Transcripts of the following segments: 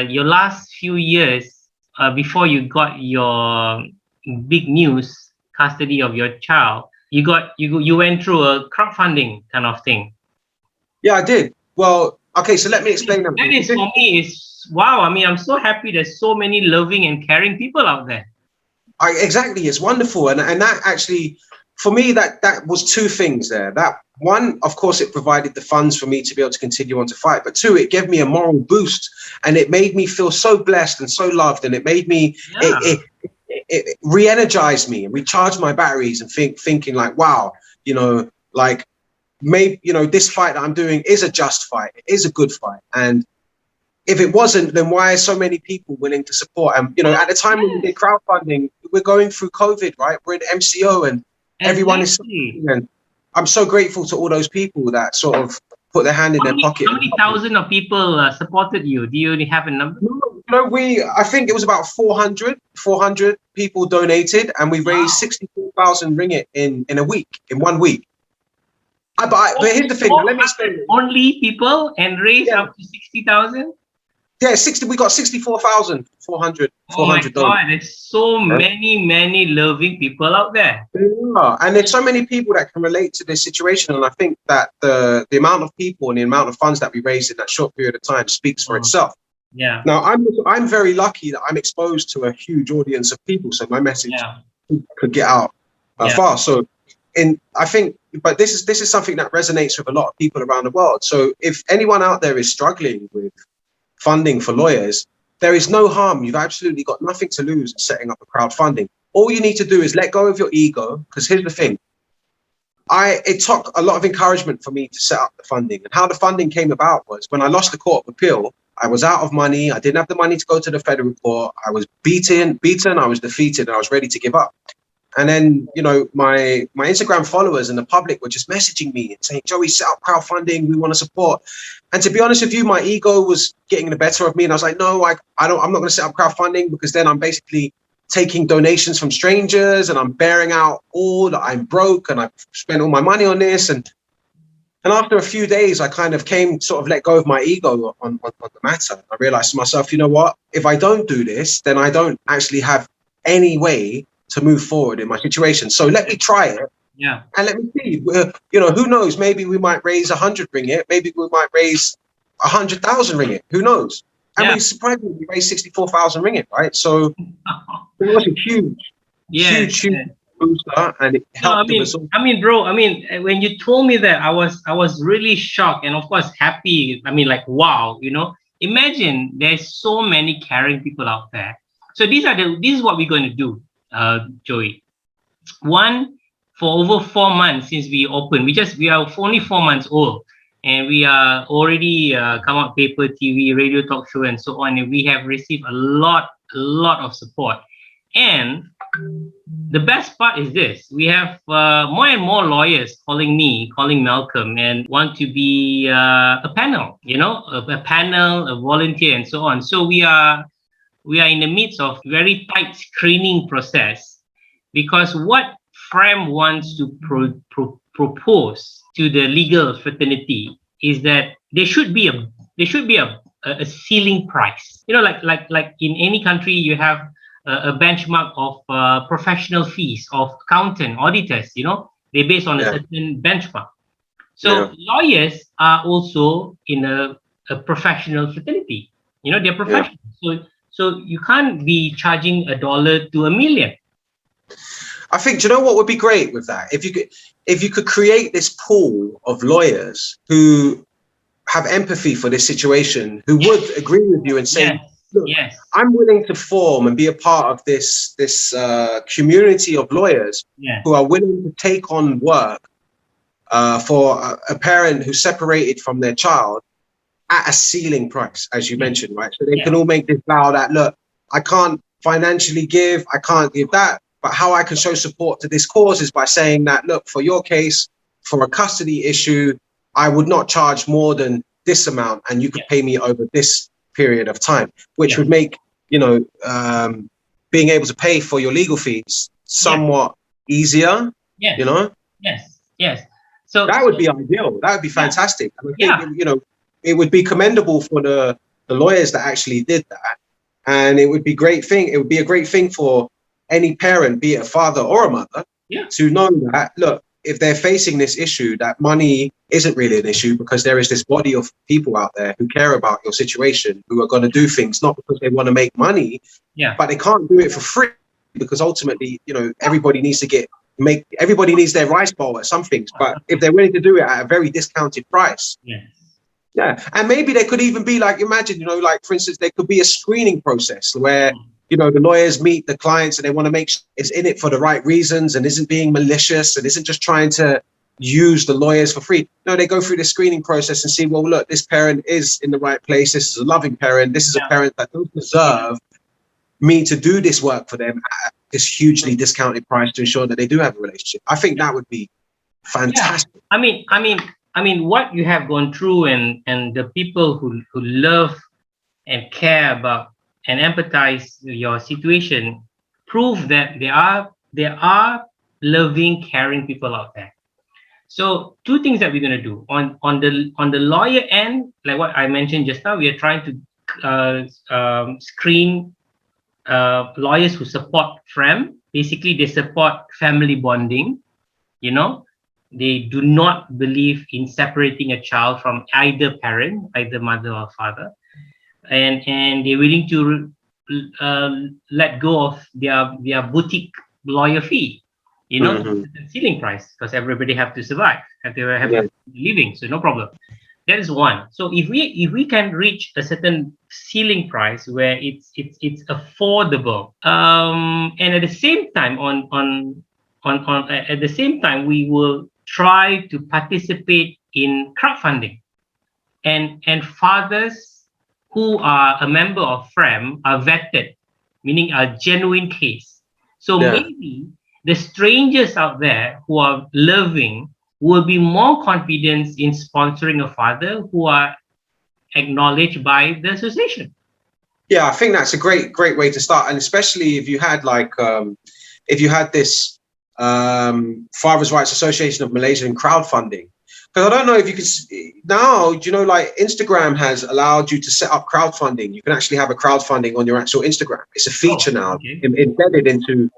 Your last few years before you got your big news custody of your child, you went through a crowdfunding kind of thing. Yeah, I did. Well, okay, so let me explain that. That is, for me, is wow. I mean, I'm so happy there's so many loving and caring people out there. Exactly, it's wonderful, and that actually, for me, that was two things there. That one, of course, it provided the funds for me to be able to continue on to fight, but two, it gave me a moral boost, and it made me feel so blessed and so loved, and it made me it re-energized me and recharged my batteries, and thinking like, wow, like, maybe this fight that I'm doing is a just fight, it is a good fight, and if it wasn't, then why are so many people willing to support? And at the time when we did crowdfunding, we're going through COVID, right? We're in MCO, and everyone is. And I'm so grateful to all those people that sort of put their hand in their pocket. How many thousand of people supported you? Do you have a number? No, I think it was about 400 people donated, and we raised 64,000 ringgit in a week, in 1 week. But here's the thing. Let me explain. Only people and raised up to 60,000. Yeah, we got 64,400. Oh my God, there's so many loving people out there. Yeah, and there's so many people that can relate to this situation, and I think that the amount of people and the amount of funds that we raised in that short period of time speaks for itself. Yeah. Now, I'm very lucky that I'm exposed to a huge audience of people, so my message could get out far. So, I think, but this is something that resonates with a lot of people around the world. So, if anyone out there is struggling with funding for lawyers, there is no harm. You've absolutely got nothing to lose in setting up a crowdfunding. All you need to do is let go of your ego, because here's the thing. It took a lot of encouragement for me to set up the funding, and how the funding came about was when I lost the Court of Appeal. I was out of money. I didn't have the money to go to the federal court. I was beaten, I was defeated, and I was ready to give up. And then, my Instagram followers and the public were just messaging me and saying, Joey, set up crowdfunding. We want to support. And to be honest with you, my ego was getting the better of me. And I was like, no, I'm not going to set up crowdfunding, because then I'm basically taking donations from strangers and I'm bearing out all that I'm broke and I've spent all my money on this. And after a few days, I kind of let go of my ego on the matter. I realized to myself, you know what, if I don't do this, then I don't actually have any way to move forward in my situation. So let me try it. Yeah. And let me see, who knows? Maybe we might raise 100 ringgit. Maybe we might raise 100,000 ringgit. Who knows? And we surprisingly we raised 64,000 ringgit, right? So it was a huge booster, and it helped us all. Bro, when you told me that, I was really shocked and of course happy. Like, wow, imagine there's so many caring people out there. So this is what we're going to do, Joey. One, for over 4 months since we opened, we are only 4 months old, and we are already come out paper, TV, radio, talk show, and so on. And we have received a lot of support. And the best part is this: we have more and more lawyers calling Malcolm, and want to be a panel, a volunteer, and so on. So we are in the midst of very tight screening process, because what FRAM wants to propose to the legal fraternity is that there should be a ceiling price. Like in any country, you have a benchmark of professional fees of accountant, auditors. They based on a certain benchmark. So lawyers are also in a professional fraternity. They're professionals. So you can't be charging $1 to $1 million. I think, do you know what would be great with that? If you could create this pool of lawyers who have empathy for this situation, who would agree with you and say, look, I'm willing to form and be a part of this community of lawyers who are willing to take on work for a parent who's separated from their child at a ceiling price, as you mentioned, right? So they can all make this vow that, look, I can't financially give, I can't give that, but how I can show support to this cause is by saying that, look, for your case, for a custody issue, I would not charge more than this amount, and you could pay me over this period of time, which would make, being able to pay for your legal fees somewhat easier, Yes. Yes. So that would be ideal. That would be fantastic. And I think, yeah. you know, it would be commendable for the lawyers that actually did that. And it would be great thing. It would be a great thing for any parent, be it a father or a mother, to know that, look, if they're facing this issue, that money isn't really an issue, because there is this body of people out there who care about your situation, who are going to do things not because they want to make money, but they can't do it for free, because ultimately, you know, everybody needs their rice bowl at some things. But if they're willing to do it at a very discounted price, and maybe there could even be, like, imagine, you know, like, for instance, there could be a screening process where, you know, the lawyers meet the clients and they want to make sure it's in it for the right reasons and isn't being malicious and isn't just trying to use the lawyers for free. No, they go through the screening process and see, well, look, this parent is in the right place. This is a loving parent. This is a parent that doesn't deserve me to do this work for them at this hugely discounted price to ensure that they do have a relationship. I think that would be fantastic. I mean, what you have gone through and the people who love and care about and empathize with your situation prove that there are loving, caring people out there. So two things that we're going to do on the lawyer end, like what I mentioned just now, we are trying to screen lawyers who support FRAM. Basically, they support family bonding. You know, they do not believe in separating a child from either parent, either mother or father, and they're willing to let go of their boutique lawyer fee. You know, the ceiling price, because everybody have to survive, have to living, so no problem. That is one. So if we can reach a certain ceiling price where it's affordable, and at the same time at the same time we will try to participate in crowdfunding, and fathers who are a member of FRAM are vetted, meaning a genuine case. So maybe the strangers out there who are loving will be more confident in sponsoring a father who are acknowledged by the association. Yeah, I think that's a great way to start, and especially if you had this Fathers' Rights Association of Malaysia and crowdfunding. Because I don't know if you can now, you know, like Instagram has allowed you to set up crowdfunding. You can actually have a crowdfunding on your actual Instagram. It's a feature now embedded into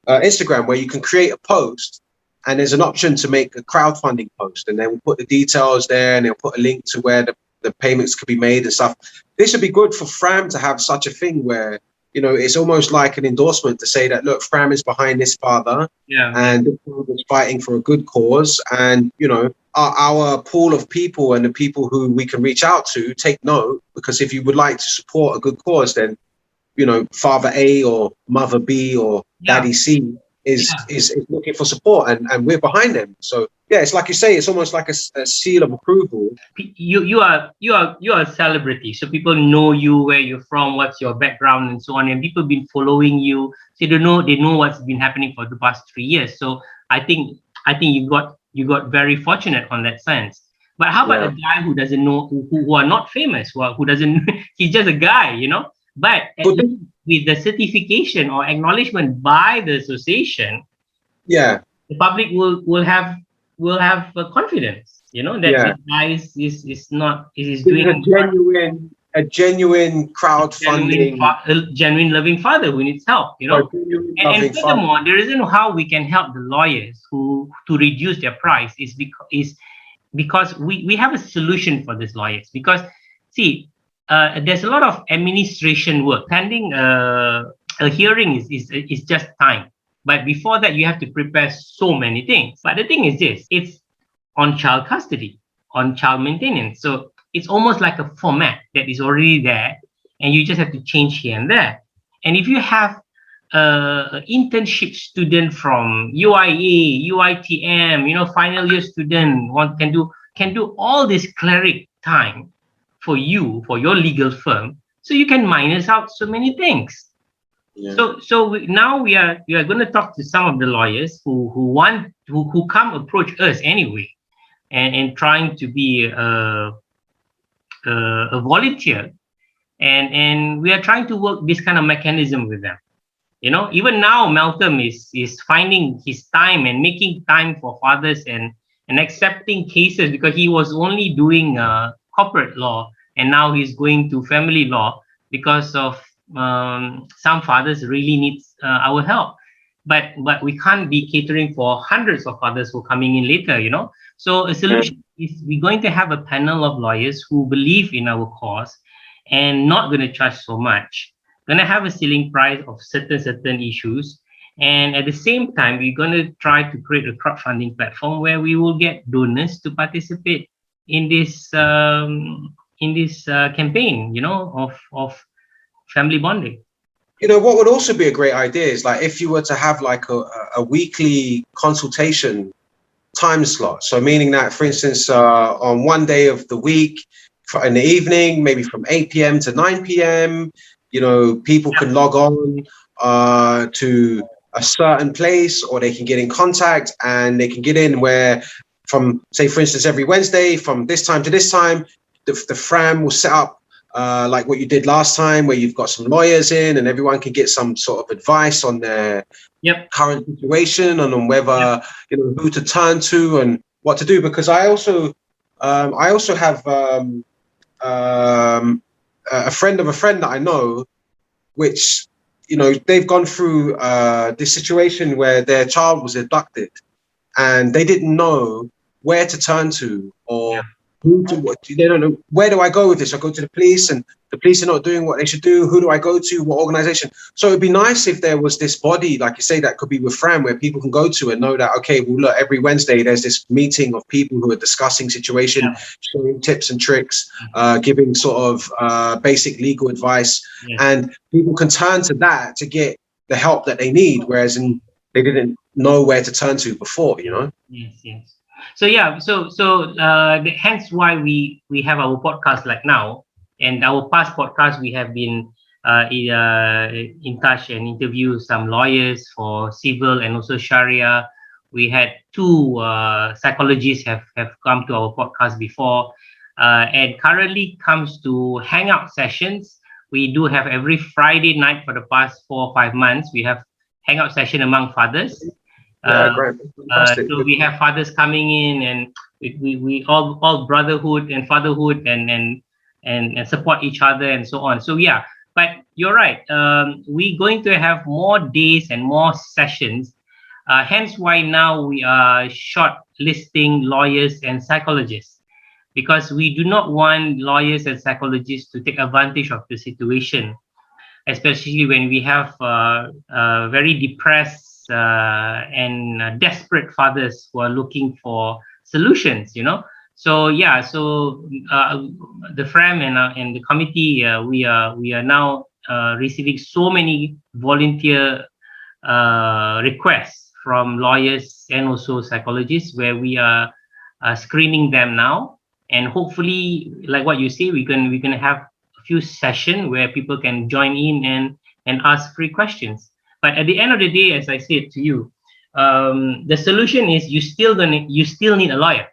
Instagram, where you can create a post and there's an option to make a crowdfunding post, and they will put the details there and they'll put a link to where the payments could be made and stuff. This would be good for FRAM to have such a thing where, you know, it's almost like an endorsement to say that, look, FRAM is behind this father, and this father is fighting for a good cause, and, you know, our pool of people and the people who we can reach out to take note, because if you would like to support a good cause, then, you know, Father A or Mother B or Daddy C is looking for support, and we're behind them. So yeah, it's like you say, it's almost like a seal of approval. You are a celebrity, so people know you, where you're from, what's your background, and so on. And people have been following you, so they know what's been happening for the past 3 years. So I think you got very fortunate on that sense. But how about a guy who doesn't know, who are not famous, who doesn't he's just a guy, you know? But with the certification or acknowledgement by the association, the public will have confidence, you know, that this guy is doing a genuine crowdfunding, a genuine loving father who needs help, you know. And furthermore, the reason how we can help the lawyers to reduce their price is because we have a solution for these lawyers. Because see, there's a lot of administration work. Pending a hearing is just time. But before that, you have to prepare so many things. But the thing is this, it's on child custody, on child maintenance. So it's almost like a format that is already there, and you just have to change here and there. And if you have an internship student from UIA, UITM, you know, final year student, one can do all this cleric time for you, for your legal firm, so you can minus out so many things. Now we are going to talk to some of the lawyers who come approach us anyway, and trying to be a volunteer, and we are trying to work this kind of mechanism with them. You know, even now Malcolm is finding his time and making time for fathers and and accepting cases, because he was only doing corporate law, and now he's going to family law because of some fathers really needs our help. But we can't be catering for hundreds of fathers who are coming in later, you know. So a solution is we're going to have a panel of lawyers who believe in our cause and not going to charge so much. Going to have a ceiling price of certain issues, and at the same time, we're going to try to create a crowdfunding platform where we will get donors to participate in this campaign, you know, of family bonding. You know, what would also be a great idea is like if you were to have like a weekly consultation time slot. So meaning that, for instance, on one day of the week, in the evening, maybe from 8 p.m. to 9 p.m., you know, people can log on to a certain place, or they can get in contact and they can get in where from, say, for instance, every Wednesday from this time to this time, the FRAM will set up like what you did last time, where you've got some lawyers in and everyone can get some sort of advice on their current situation and on whether, you know, who to turn to and what to do. Because I also have a friend of a friend that I know, which, you know, they've gone through this situation where their child was abducted and they didn't know where to turn to or they don't know, where do I go with this? I go to the police and the police are not doing what they should do. Who do I go to? What organization? So it'd be nice if there was this body, like you say, that could be with FRAM, where people can go to and know that, okay, well, look, every Wednesday there's this meeting of people who are discussing situation, showing tips and tricks, giving sort of basic legal advice, and people can turn to that to get the help that they need, whereas they didn't know where to turn to before, you know? Yes. So hence why we have our podcast like now, and our past podcast we have been in touch and interview some lawyers for civil and also Sharia. We had two psychologists have come to our podcast before, and currently comes to hangout sessions. We do have every Friday night for the past 4 or 5 months. We have hangout session among fathers. Great. So we have fathers coming in, and we all brotherhood and fatherhood and support each other and so on. So yeah, but you're right. We're going to have more days and more sessions. Hence why now we are shortlisting lawyers and psychologists, because we do not want lawyers and psychologists to take advantage of the situation, especially when we have very depressed and desperate fathers who are looking for solutions, you know. So yeah, the FRAM and the committee, we are now receiving so many volunteer requests from lawyers and also psychologists, where we are screening them now, and hopefully, like what you say, we can have a few sessions where people can join in and ask free questions. But at the end of the day, as I said to you, the solution is you still need a lawyer.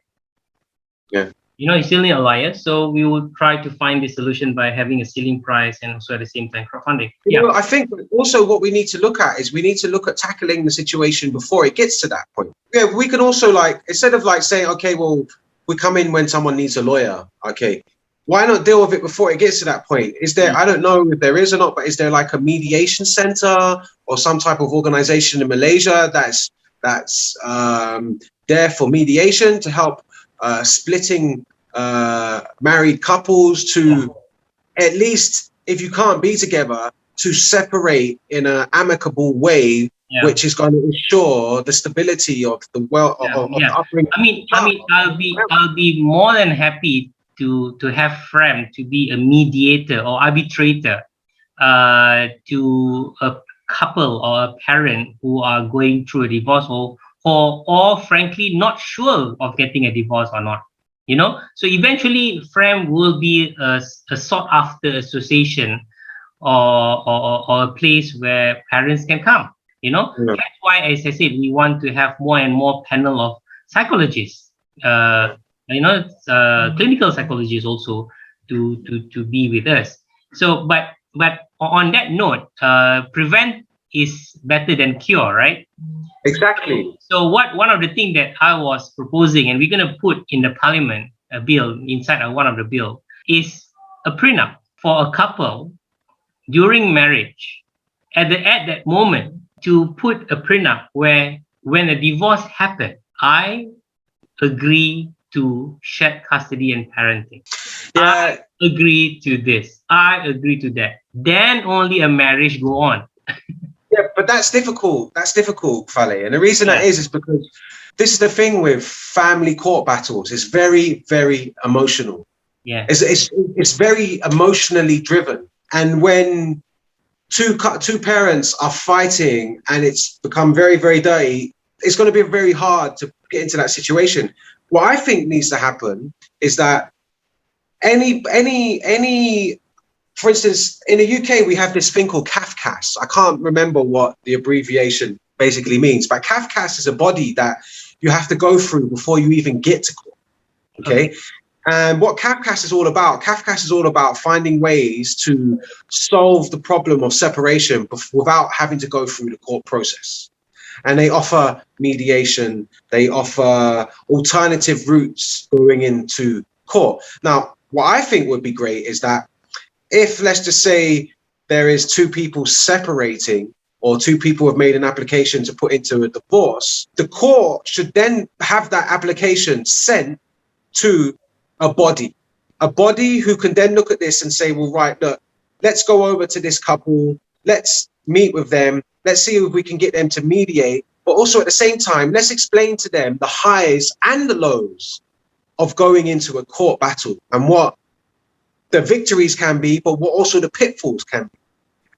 Yeah. You know, you still need a lawyer. So we will try to find the solution by having a ceiling price and also at the same time crowdfunding. You know, I think also what we need to look at is we need to look at tackling the situation before it gets to that point. Yeah, we can also, like, instead of like saying, okay, well, we come in when someone needs a lawyer. Okay. Why not deal with it before it gets to that point? Is there, I don't know if there is or not, but is there like a mediation center or some type of organization in Malaysia that's there for mediation to help splitting married couples to, at least if you can't be together, to separate in an amicable way, which is going to ensure the stability of the the upbringing. I'll be more than happy to have FRAM to be a mediator or arbitrator to a couple or a parent who are going through a divorce or frankly not sure of getting a divorce or not, you know. So eventually FRAM will be a sought after association or a place where parents can come, you know. That's why, as I said, we want to have more and more panel of psychologists, clinical psychologists also to be with us. So but on that note, is better than cure, right? Exactly. So one of the things that I was proposing, and we're going to put in the parliament a bill inside of one of the bill, is a prenup for a couple during marriage. At that moment, to put a prenup where when a divorce happened, I agree to shared custody and parenting. Yeah. I agree to this. I agree to that. Then only a marriage go on. Yeah, but that's difficult. That's difficult, Faleigh. And the reason that is because this is the thing with family court battles. It's very, very emotional. Yeah. It's very emotionally driven. And when two parents are fighting and it's become very, very dirty, it's going to be very hard to get into that situation. What I think needs to happen is that for instance, in the UK, we have this thing called CAFCAS. I can't remember what the abbreviation basically means, but CAFCAS is a body that you have to go through before you even get to court. Okay. And what CAFCAS is all about finding ways to solve the problem of separation without having to go through the court process. And they offer mediation. They offer alternative routes going into court. Now, what I think would be great is that if, let's just say, there is two people separating or two people have made an application to put into a divorce, the court should then have that application sent to a body who can then look at this and say, well, right, look, let's go over to this couple. Let's meet with them. Let's see if we can get them to mediate. But also at the same time, let's explain to them the highs and the lows of going into a court battle and what the victories can be, but what also the pitfalls can be.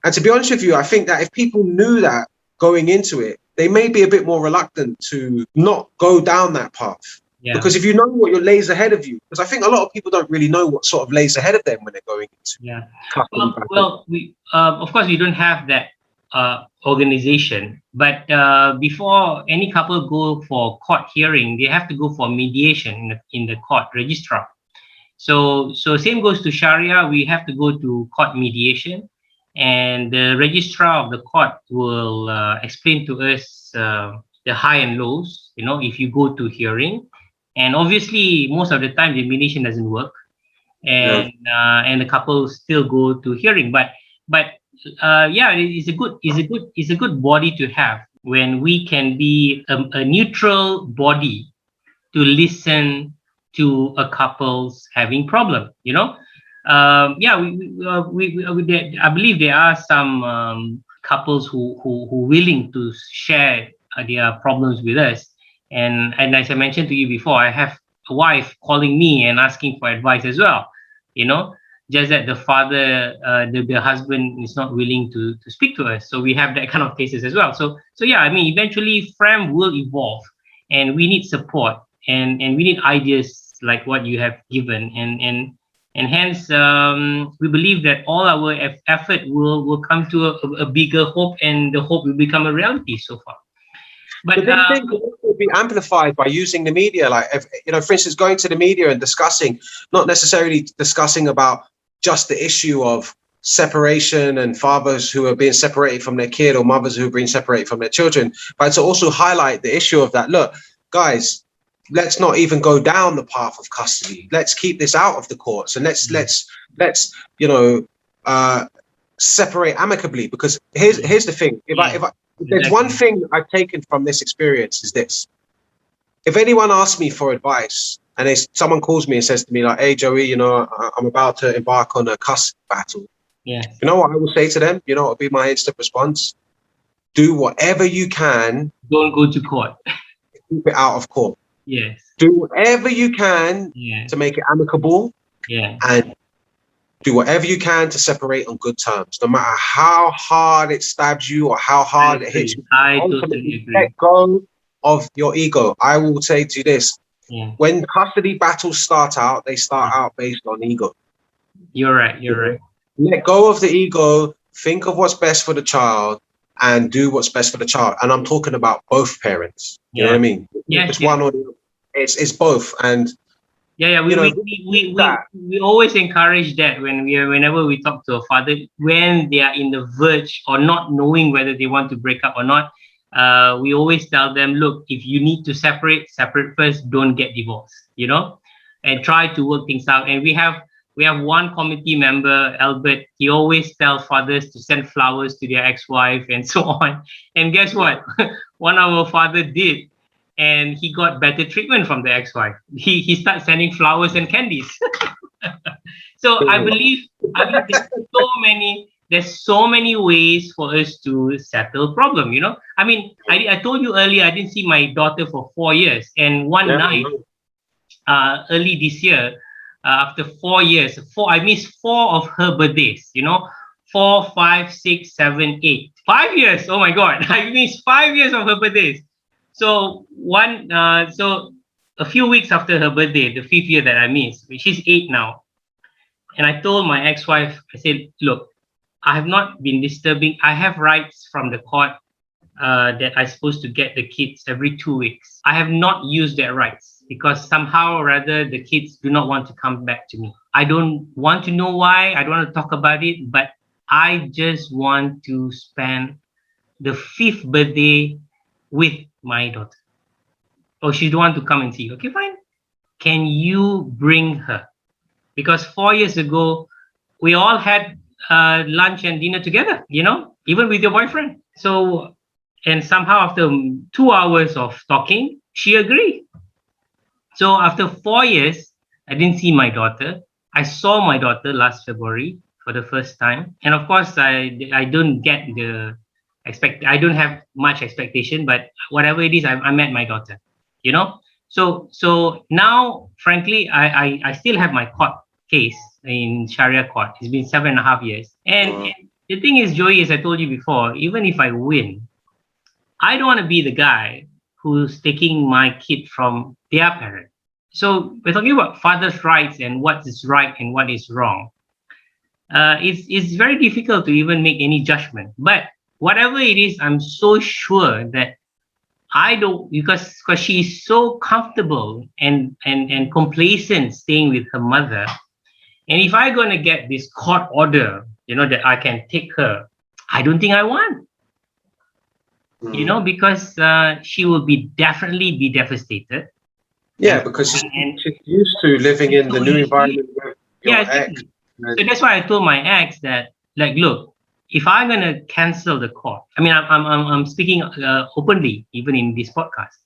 And to be honest with you, I think that if people knew that going into it, they may be a bit more reluctant to not go down that path. Yeah. Because if you know what lays ahead of you, because I think a lot of people don't really know what sort of lays ahead of them when they're going into. Yeah. Well, we of course we don't have that organization, but before any couple go for court hearing, they have to go for mediation in the court registrar. So same goes to Sharia. We have to go to court mediation, and the registrar of the court will explain to us the high and lows. You know, if you go to hearing, and obviously most of the time the mediation doesn't work, and the couple still go to hearing. But yeah, it's a good body to have when we can be a neutral body to listen to a couple's having problem, you know. I believe there are some couples who willing to share their problems with us, and as I mentioned to you before, I have a wife calling me and asking for advice as well, you know, just that the father, the husband is not willing to speak to us. So we have that kind of cases as well. So yeah, I mean, eventually FRAM will evolve, and we need support, and we need ideas like what you have given, and hence we believe that all our effort will come to a bigger hope, and the hope will become a reality so far. But this thing will be amplified by using the media, like, if, you know, for instance, going to the media and discussing, not necessarily discussing about just the issue of separation and fathers who are being separated from their kid or mothers who are being separated from their children, but to also highlight the issue of that, look, guys, let's not even go down the path of custody. Let's keep this out of the courts, and let's you know, separate amicably. Because here's the thing: if there's one thing I've taken from this experience is this: if anyone asks me for advice, and someone calls me and says to me like, "Hey Joey, you know, I'm about to embark on a custody battle," you know what I will say to them? You know what will be my instant response? Do whatever you can. Don't go to court. Keep it out of court. Yes. Do whatever you can to make it amicable, and do whatever you can to separate on good terms, no matter how hard it stabs you or how hard it hits you. I totally agree. Let go of your ego. I will say to you this: when custody battles start out, they start out based on ego. You're right. You're right. Let go of the ego. Think of what's best for the child, and do what's best for the child. And I'm talking about both parents. You know what I mean? Yes, it's one or the other. It's both. And Yeah, we always encourage that whenever we talk to a father, when they are in the verge or not knowing whether they want to break up or not, we always tell them, look, if you need to separate first, don't get divorced, and try to work things out. And we have one committee member, Albert. He always tells fathers to send flowers to their ex-wife and so on. And guess what? One of our father did. And he got better treatment from the ex-wife. He started sending flowers and candies. So I believe there's so many ways for us to settle problem. I mean, I told you earlier I didn't see my daughter for 4 years, and one night, early this year, after 4 years, I missed 4 of her birthdays. 4, 5, 6, 7, 8, 5 years. Oh my God, I missed 5 years of her birthdays. So a few weeks after her birthday, the 5th year that I missed, she's 8 now. And I told my ex-wife, I said, look, I have not been disturbing. I have rights from the court that I'm supposed to get the kids every 2 weeks. I have not used their rights because somehow or other the kids do not want to come back to me. I don't want to know why. I don't want to talk about it, but I just want to spend the 5th birthday with my daughter. Oh, she don't want to come and see. Okay, fine. Can you bring her? Because 4 years ago, we all had lunch and dinner together, even with your boyfriend. So, and somehow after 2 hours of talking, she agreed. So after 4 years, I didn't see my daughter. I saw my daughter last February for the first time. And of course, I don't get I don't have much expectation, but whatever it is, I met my daughter, So now, frankly, I still have my court case in Sharia court. It's been 7.5 years. And the thing is, Joey, as I told you before, even if I win, I don't want to be the guy who's taking my kid from their parent. So we're talking about father's rights and what is right and what is wrong. It's very difficult to even make any judgment. But whatever it is, I'm so sure that I don't, because she is so comfortable and complacent staying with her mother. And if I'm going to get this court order, that I can take her, I don't think I want. Because she will definitely be devastated. Yeah, because she's used to living in the new environment with your ex. So that's why I told my ex that, look, if I'm gonna cancel the court, I mean, I'm speaking openly, even in this podcast.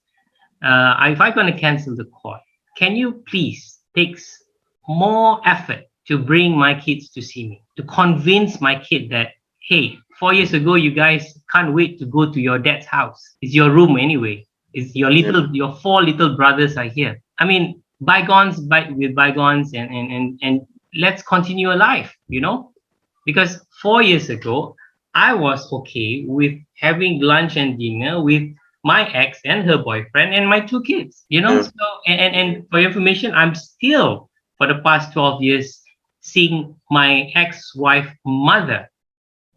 If I'm gonna cancel the court, can you please take more effort to bring my kids to see me, to convince my kid that, hey, 4 years ago, you guys can't wait to go to your dad's house. It's your room anyway. It's your 4 little brothers are here. I mean, bygones with bygones, and let's continue a life, Because 4 years ago, I was okay with having lunch and dinner with my ex and her boyfriend and my 2 kids, So, and for your information, I'm still, for the past 12 years, seeing my ex-wife mother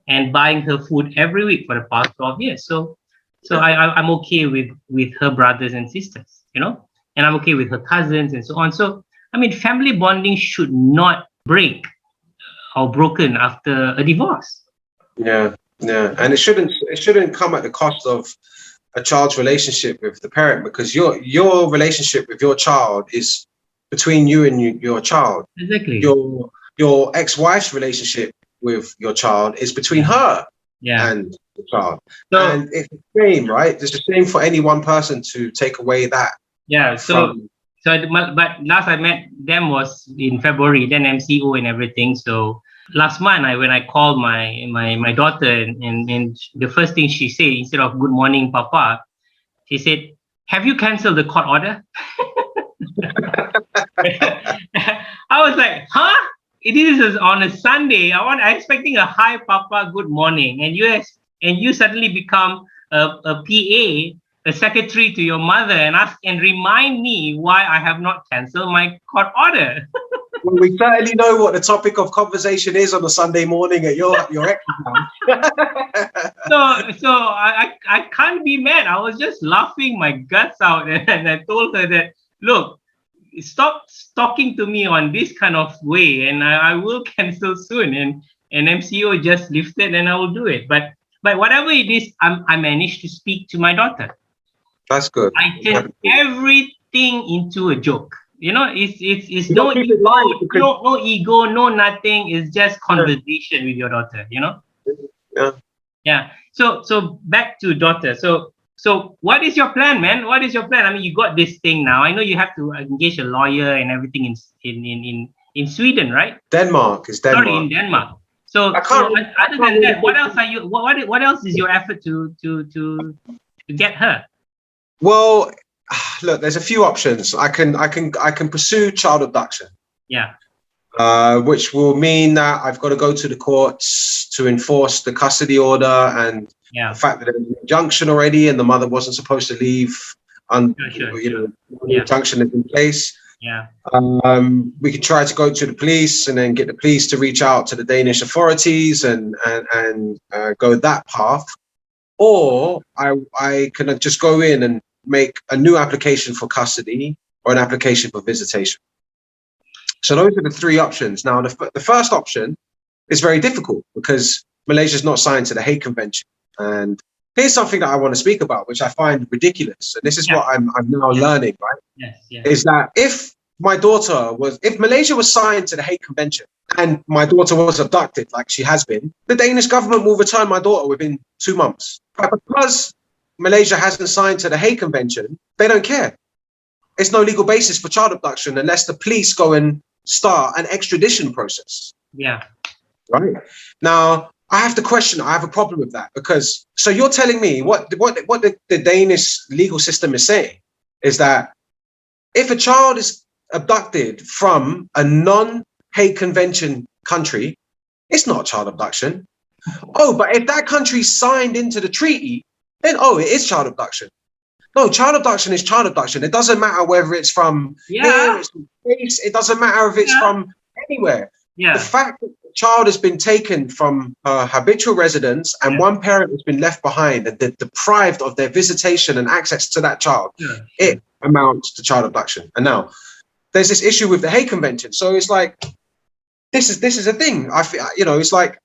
and buying her food every week for the past 12 years. So I'm okay with her brothers and sisters, and I'm okay with her cousins and so on. So, I mean, family bonding should not break or broken after a divorce. Yeah, and it shouldn't come at the cost of a child's relationship with the parent, because your relationship with your child is between you and your child. Exactly. Your ex-wife's relationship with your child is between her and the child. So, and it's the same, right? It's the same for any one person to take away that. Yeah. But last I met them was in February, then MCO and everything. So last month, when I called my daughter, and the first thing she said, instead of "Good morning, Papa," she said, "Have you canceled the court order?" I was like, huh? It is on a Sunday. I'm expecting a "Hi, Papa, good morning," and you suddenly become a PA, a secretary to your mother, and remind me why I have not canceled my court order. Well, we certainly know what the topic of conversation is on a Sunday morning at your ex house. So I can't be mad. I was just laughing my guts out, and I told her that, look, stop talking to me on this kind of way, and I will cancel soon. And MCO just lifted, and I will do it. But whatever it is, I managed to speak to my daughter. That's good. I turn everything into a joke. You know, it's You no don't keep ego, it light because- no ego, no nothing. It's just conversation with your daughter. You know. Yeah. Yeah. So back to daughter. So what is your plan, man? What is your plan? I mean, you got this thing now. I know you have to engage a lawyer and everything in Sweden, right? Denmark is Denmark. Sorry, in Denmark. So, other than that, what else are you? What else is your effort to get her? Well, look, there's a few options. I can pursue child abduction. Yeah. Which will mean that I've got to go to the courts to enforce the custody order and the fact that there's an injunction already and the mother wasn't supposed to leave. The injunction is in place. Yeah. We could try to go to the police and then get the police to reach out to the Danish authorities and go that path, or I can just go in and make a new application for custody or an application for visitation. So those are the three options. Now, the first option is very difficult because Malaysia is not signed to the Hague Convention. And here's something that I want to speak about, which I find ridiculous. And this is what I'm now learning, right? Yes. Is that if Malaysia was signed to the Hague Convention and my daughter was abducted, like she has been, the Danish government will return my daughter within 2 months. But because Malaysia hasn't signed to the Hague Convention, they don't care. It's no legal basis for child abduction unless the police go and start an extradition process. Yeah. Right. Now, I have a problem with that because, so you're telling me what the Danish legal system is saying is that if a child is abducted from a non-Hague Convention country, it's not child abduction. Oh, but if that country signed into the treaty, then, it is child abduction. No, child abduction is child abduction. It doesn't matter whether it's from here, it's from space. It doesn't matter if it's from anywhere. Yeah. The fact that the child has been taken from habitual residence and one parent has been left behind and they're deprived of their visitation and access to that child, it amounts to child abduction. And now there's this issue with the Hague Convention. So it's like, this is a thing. It's like,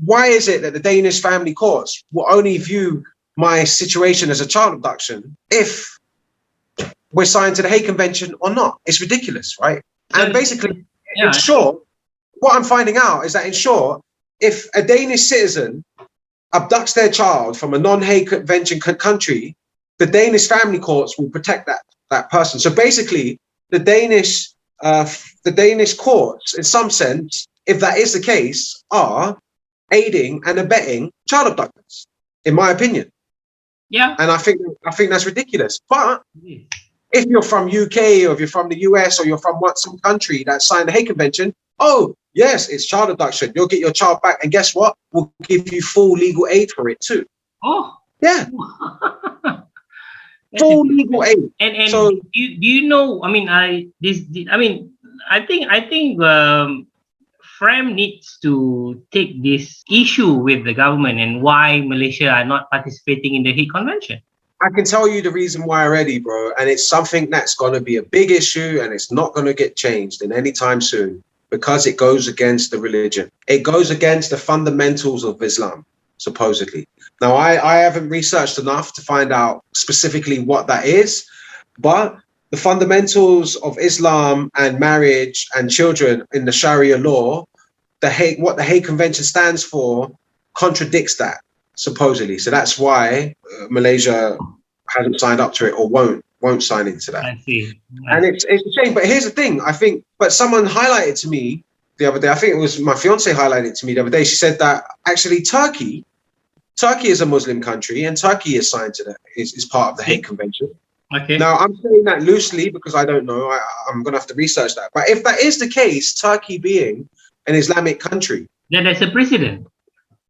why is it that the Danish family courts will only view my situation as a child abduction if we're signed to the Hague Convention or not? It's ridiculous, right? And basically, in short, what I'm finding out is that in short, if a Danish citizen abducts their child from a non-Hague Convention country, the Danish family courts will protect that person. So basically, the Danish courts, in some sense, if that is the case, are aiding and abetting child abductors, in my opinion. Yeah. And I think that's ridiculous. But if you're from UK or if you're from the US or you're from some country that signed the Hague Convention, yes, it's child abduction. You'll get your child back. And guess what? We'll give you full legal aid for it too. Oh. Yeah. Full legal aid. And so, do you know, I think FRAM needs to take this issue with the government and why Malaysia are not participating in the Hague Convention. I can tell you the reason why already, bro. And it's something that's going to be a big issue and it's not going to get changed in any time soon because it goes against the religion. It goes against the fundamentals of Islam, supposedly. Now, I haven't researched enough to find out specifically what that is, but the fundamentals of Islam and marriage and children in the Sharia law, what the Hague Convention stands for, contradicts that, supposedly. So that's why Malaysia hasn't signed up to it or won't sign into that. I see. And it's a shame. But here's the thing, but someone highlighted to me the other day, I think it was my fiance highlighted to me the other day, she said that actually Turkey is a Muslim country and Turkey is signed to is part of the Hague Convention. Okay. Now, I'm saying that loosely because I don't know. I'm going to have to research that. But if that is the case, Turkey being an Islamic country, then there's a precedent.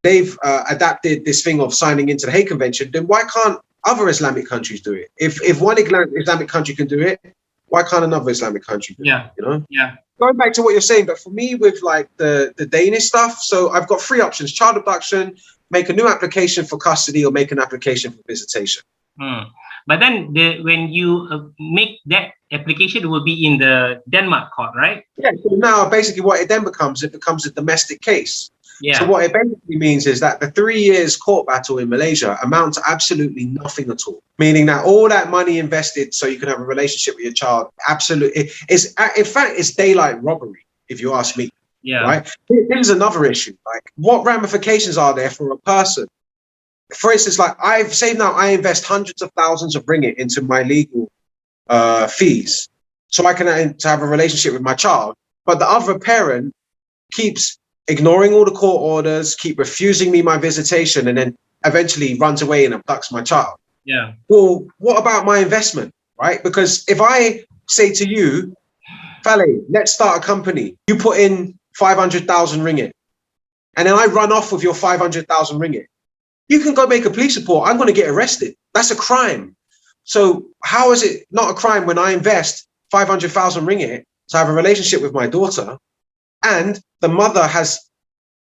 They've adapted this thing of signing into the Hague Convention. Then why can't other Islamic countries do it? If one Islamic country can do it, why can't another Islamic country do it? You know? Yeah. Going back to what you're saying, but for me with like the Danish stuff, so I've got three options: child abduction, make a new application for custody, or make an application for visitation. But then when you make that application, it will be in the Denmark court, right? Yeah. So now, basically, what it then becomes, it becomes a domestic case. Yeah. So what it basically means is that the 3 years court battle in Malaysia amounts to absolutely nothing at all. Meaning that all that money invested so you can have a relationship with your child, absolutely, is in fact, it's daylight robbery, if you ask me. Yeah. Right. Here's another issue. Like, what ramifications are there for a person? For instance, like I invest hundreds of thousands of ringgit into my legal fees so I can to have a relationship with my child, but the other parent keeps ignoring all the court orders, keep refusing me my visitation, and then eventually runs away and abducts my child. Yeah. Well, what about my investment, right? Because if I say to you, Faleigh, let's start a company, you put in 500,000 ringgit, and then I run off with your 500,000 ringgit, you can go make a police report. I'm going to get arrested. That's a crime. So how is it not a crime when I invest 500,000 ringgit to have a relationship with my daughter, and the mother has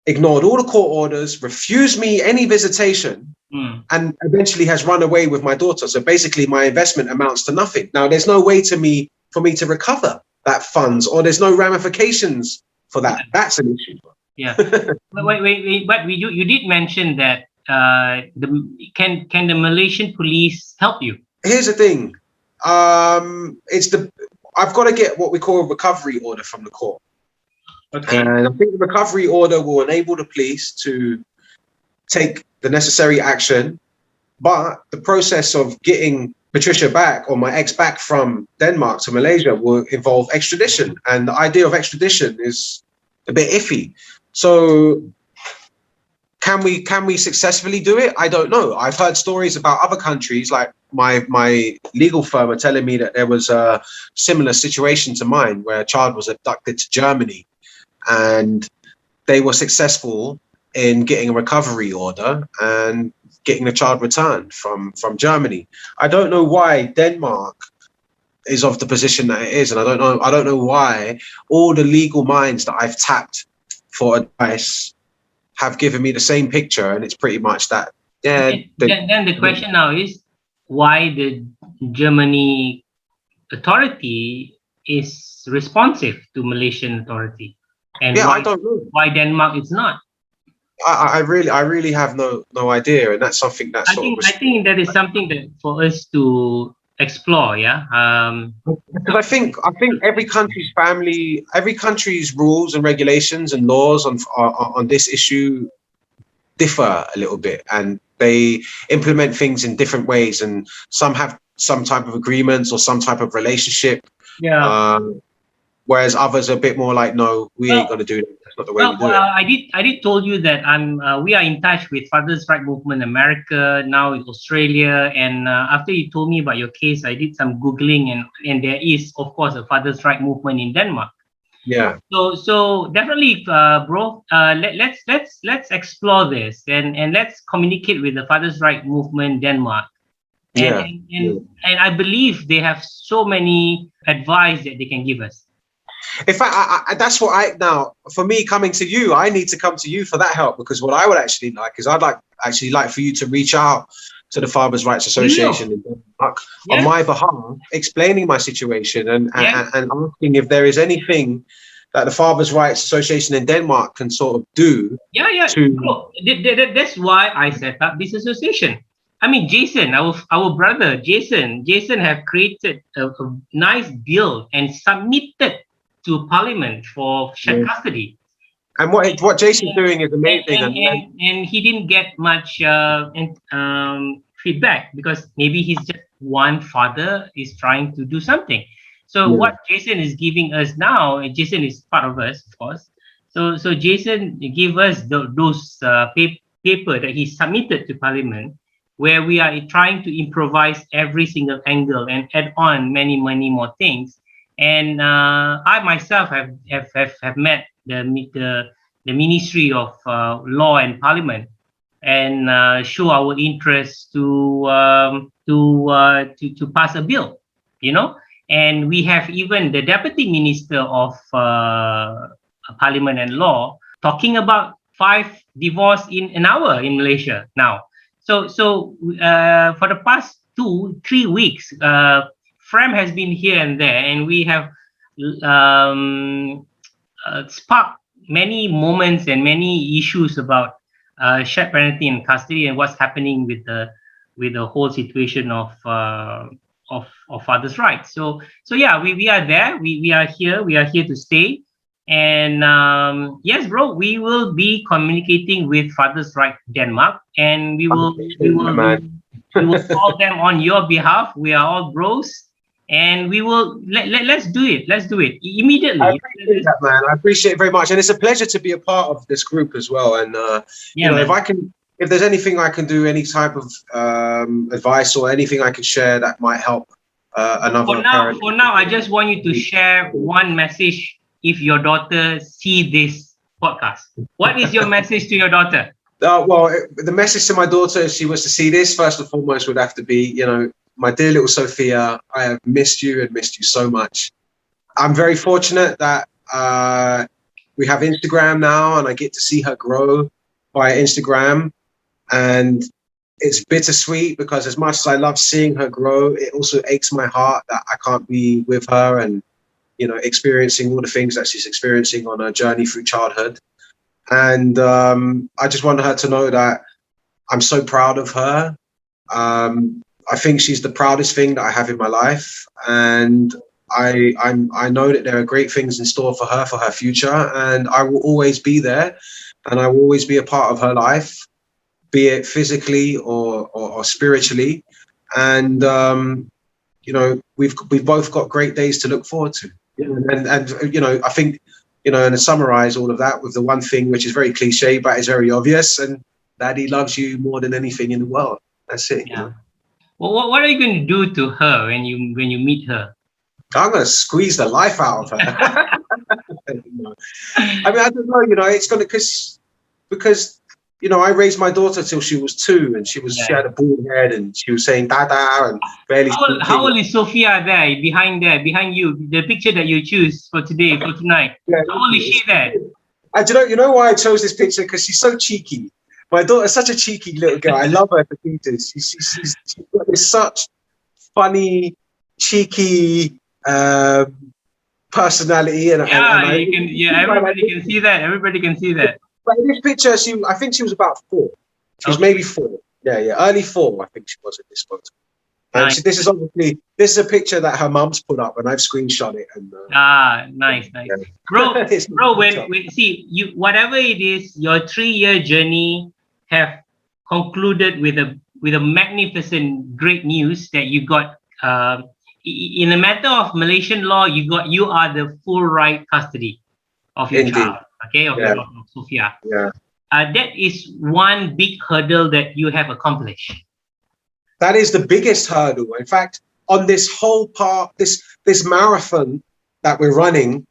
ignored all the court orders, refused me any visitation, and eventually has run away with my daughter? So basically my investment amounts to nothing. Now there's no way for me to recover that funds, or there's no ramifications for that. That's an issue. Yeah. wait. But you did mention that can the Malaysian police help you? Here's the thing. I've got to get what we call a recovery order from the court. Okay. And I think the recovery order will enable the police to take the necessary action, but the process of getting Patricia back, or my ex back, from Denmark to Malaysia will involve extradition, and the idea of extradition is a bit iffy. So can we successfully do it? I don't know. I've heard stories about other countries, like my legal firm are telling me that there was a similar situation to mine where a child was abducted to Germany and they were successful in getting a recovery order and getting the child returned from Germany. I don't know why Denmark is of the position that it is, and I don't know why all the legal minds that I've tapped for advice have given me the same picture, and it's pretty much that. Yeah. Then the question now is why the Germany authority is responsive to Malaysian authority, and I don't know why Denmark is not. I really have no idea, and that's something that I think that is something that for us to explore. Yeah. Because I think every country's rules and regulations and laws on this issue differ a little bit, and they implement things in different ways, and some have some type of agreements or some type of relationship. Yeah. Whereas others are a bit more like, no, we ain't gonna do that. That's not the way we do it. I did told you that we are in touch with Fathers' Right Movement America, now in Australia, and after you told me about your case, I did some Googling, and there is, of course, a Fathers' Right Movement in Denmark. Yeah. So definitely, bro. Let's explore this, and let's communicate with the Fathers' Right Movement Denmark. And I believe they have so many advice that they can give us. In fact, that's what now, for me coming to you, I need to come to you for that help, because what I would actually like is I'd like for you to reach out to the Fathers' Rights Association in Denmark on my behalf, explaining my situation and asking if there is anything that the Fathers' Rights Association in Denmark can sort of do. That's why I set up this association. I mean, Jason, our brother, Jason have created a nice bill and submitted to Parliament for shared custody. And what Jason's doing is amazing. And he didn't get much feedback, because maybe he's just one father is trying to do something. So what Jason is giving us now, and Jason is part of us, of course. So Jason give us those paper that he submitted to Parliament, where we are trying to improvise every single angle and add on many more things. And I myself have met the Ministry of Law and Parliament, and show our interest to pass a bill, and we have even the Deputy Minister of Parliament and Law talking about 5 divorce in an hour in Malaysia now. So for the past 2-3 weeks, FRAM has been here and there, and we have sparked many moments and many issues about shared parenting and custody and what's happening with the whole situation of fathers' rights. So yeah, we are there. We are here. We are here to stay. And yes, bro, we will be communicating with Fathers' Right Denmark, and we will call them on your behalf. We are all bros, and we will let's do it. Let's do it immediately. I appreciate that, man. I appreciate it very much, and it's a pleasure to be a part of this group as well. And you know, if there's anything I can do, any type of advice or anything I can share that might help another parent. For now, I just want you to share one message. If your daughter see this podcast, what is your message to your daughter? Well, the message to my daughter, if she was to see this, first and foremost, would have to be, you know, my dear little Sophia, I have missed you and missed you so much. I'm very fortunate that we have Instagram now, and I get to see her grow via Instagram. And it's bittersweet because as much as I love seeing her grow, it also aches my heart that I can't be with her and, you know, experiencing all the things that she's experiencing on her journey through childhood. And I just want her to know that I'm so proud of her. I think she's the proudest thing that I have in my life. And I know that there are great things in store for her future. And I will always be there. And I will always be a part of her life, be it physically or spiritually. And, you know, we've both got great days to look forward to. And you know, I think, you know, and to summarize all of that with the one thing which is very cliche but is very obvious, and Daddy loves you more than anything in the world. That's it. Yeah. You know? Well, what are you going to do to her when you meet her? I'm going to squeeze the life out of her. I mean, I don't know. You know, it's going to because you know, I raised my daughter till she was 2, and she had a bald head, and she was saying "dada" and barely. How old is Sophia there behind you? The picture that you choose for tonight. Yeah, how old is she there? You know why I chose this picture? Because she's so cheeky. My daughter's such a cheeky little girl. I love her to pieces. She's got this such funny, cheeky personality, everybody can see that. Everybody can see that. But in this picture, I think she was about 4. She was maybe 4. Yeah, early 4, I think she was at this photo. And nice. This is a picture that her mum's put up, and I've screenshot it. And nice. Yeah. Bro, when see you, whatever it is, your 3-year journey have concluded with a magnificent, great news that you got. In a matter of Malaysian law, you are the full right custody of your child. Okay, of Sophia. Yeah. That is one big hurdle that you have accomplished. That is the biggest hurdle. In fact, on this whole part, this marathon that we're running,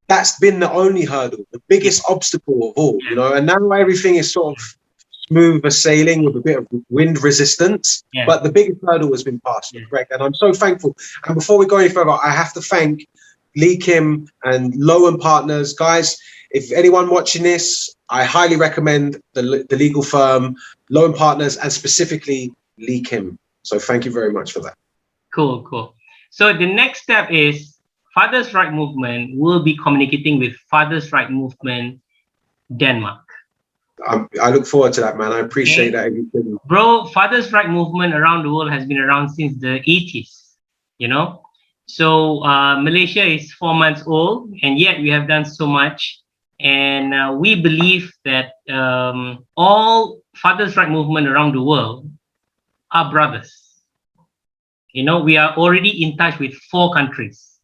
that's been the only hurdle, the biggest obstacle of all, you know. And now everything is sort of smooth as sailing with a bit of wind resistance. Yeah. But the biggest hurdle has been passed, correct? And I'm so thankful. And before we go any further, I have to thank Lee Kim and Low and Partners, guys. If anyone watching this, I highly recommend the legal firm, Low and Partners, and specifically Lee Kim. So thank you very much for that. Cool. So the next step is Fathers' Right Movement will be communicating with Fathers' Right Movement Denmark. I look forward to that, man. I appreciate that. Bro, Fathers' Right Movement around the world has been around since the 80s, you know. So Malaysia is 4 months old, and yet we have done so much. And we believe that all Fathers' Right Movement around the world are brothers. You know, we are already in touch with 4 countries.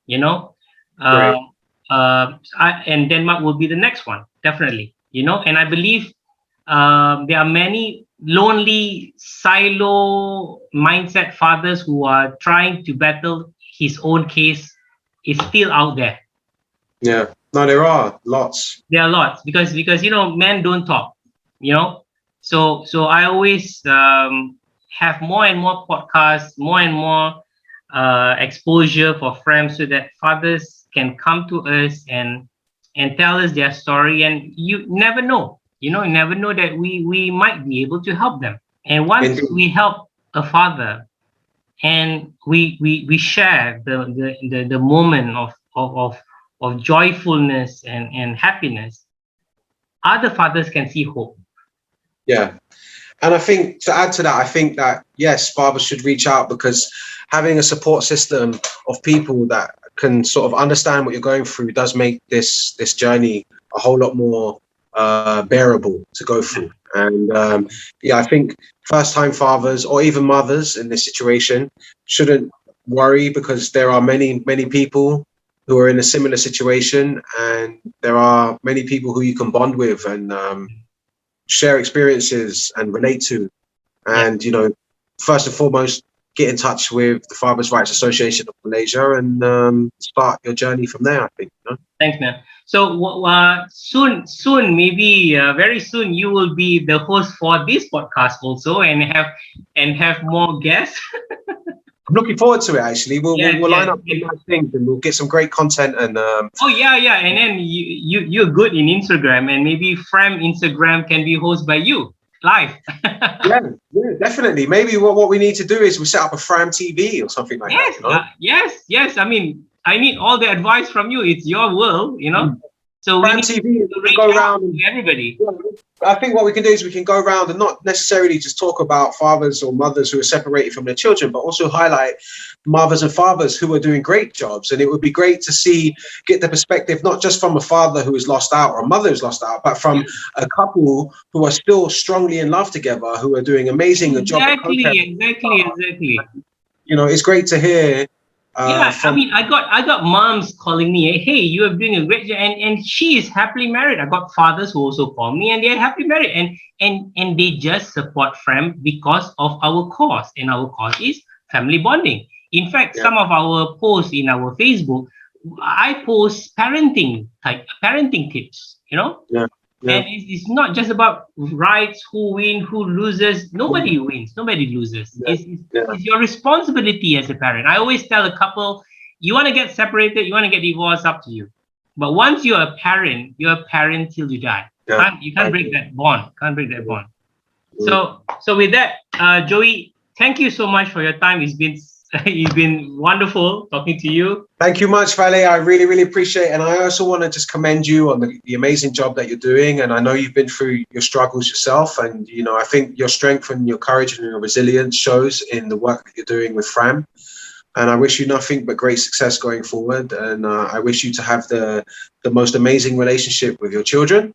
You know, and Denmark will be the next one, definitely. You know, and I believe there are many lonely silo mindset fathers who are trying to battle his own case is still out there. Yeah. No, there are lots. There are lots because you know, men don't talk, you know. So I always have more and more podcasts, more and more exposure for FRAM, so that fathers can come to us and tell us their story. And you never know, you know, you never know that we might be able to help them. And once we help a father and we share the moment of joyfulness and happiness, other fathers can see hope. Yeah. And I think to add to that, I think that, yes, fathers should reach out, because having a support system of people that can sort of understand what you're going through does make this journey a whole lot more bearable to go through. And yeah, I think first-time fathers or even mothers in this situation shouldn't worry, because there are many people who are in a similar situation, and there are many people who you can bond with and share experiences and relate to. And you know, first and foremost, get in touch with the Fathers' Rights Association of Malaysia and start your journey from there, I think. You know? Thanks, man. So soon, maybe very soon, you will be the host for this podcast also, and have more guests. I'm looking forward to it. Actually, we'll line up some nice things, and we'll get some great content. And oh yeah, and then you're good in Instagram, and maybe FRAM Instagram can be hosted by you live. yeah, definitely. Maybe what we need to do is we set up a FRAM TV or something like that. You know? Yes. I mean, I need all the advice from you. It's your world, you know. So FRAM TV, we go around to everybody. I think what we can do is we can go around and not necessarily just talk about fathers or mothers who are separated from their children, but also highlight mothers and fathers who are doing great jobs. And it would be great to get the perspective, not just from a father who is lost out or a mother who's lost out, but from a couple who are still strongly in love together, who are doing amazing job. Exactly. You know, it's great to hear. I mean, I got moms calling me, hey, you are doing a great job, and she is happily married. I got fathers who also call me, and they're happily married, and they just support FRAM because of our cause, and our cause is family bonding. In fact, some of our posts in our Facebook, I post parenting tips, you know. And it's not just about rights, who win, who loses. Nobody wins, nobody loses. It's your responsibility as a parent. I always tell a couple, you want to get separated, you want to get divorced, up to you. But once you're a parent till you die. You can't break that bond. So with that, Joey, thank you so much for your time. It's been wonderful talking to you. Thank you much, Faleigh. I really, really appreciate it. And I also want to just commend you on the amazing job that you're doing. And I know you've been through your struggles yourself. And, you know, I think your strength and your courage and your resilience shows in the work that you're doing with FRAM. And I wish you nothing but great success going forward. And I wish you to have the most amazing relationship with your children.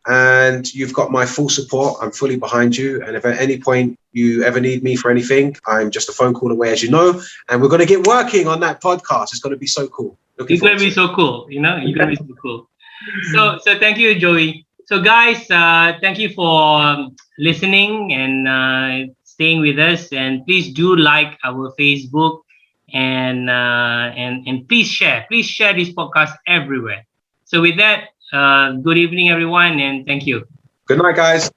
And you've got my full support. I'm fully behind you. And if at any point you ever need me for anything, I'm just a phone call away, as you know. And we're going to get working on that podcast. It's going to be so cool. It's going to be so cool. You know, you're going to be so cool. So thank you, Joey. So guys, thank you for listening and staying with us. And please do like our Facebook and please share this podcast everywhere. So with that, good evening, everyone, and thank you. Good night, guys.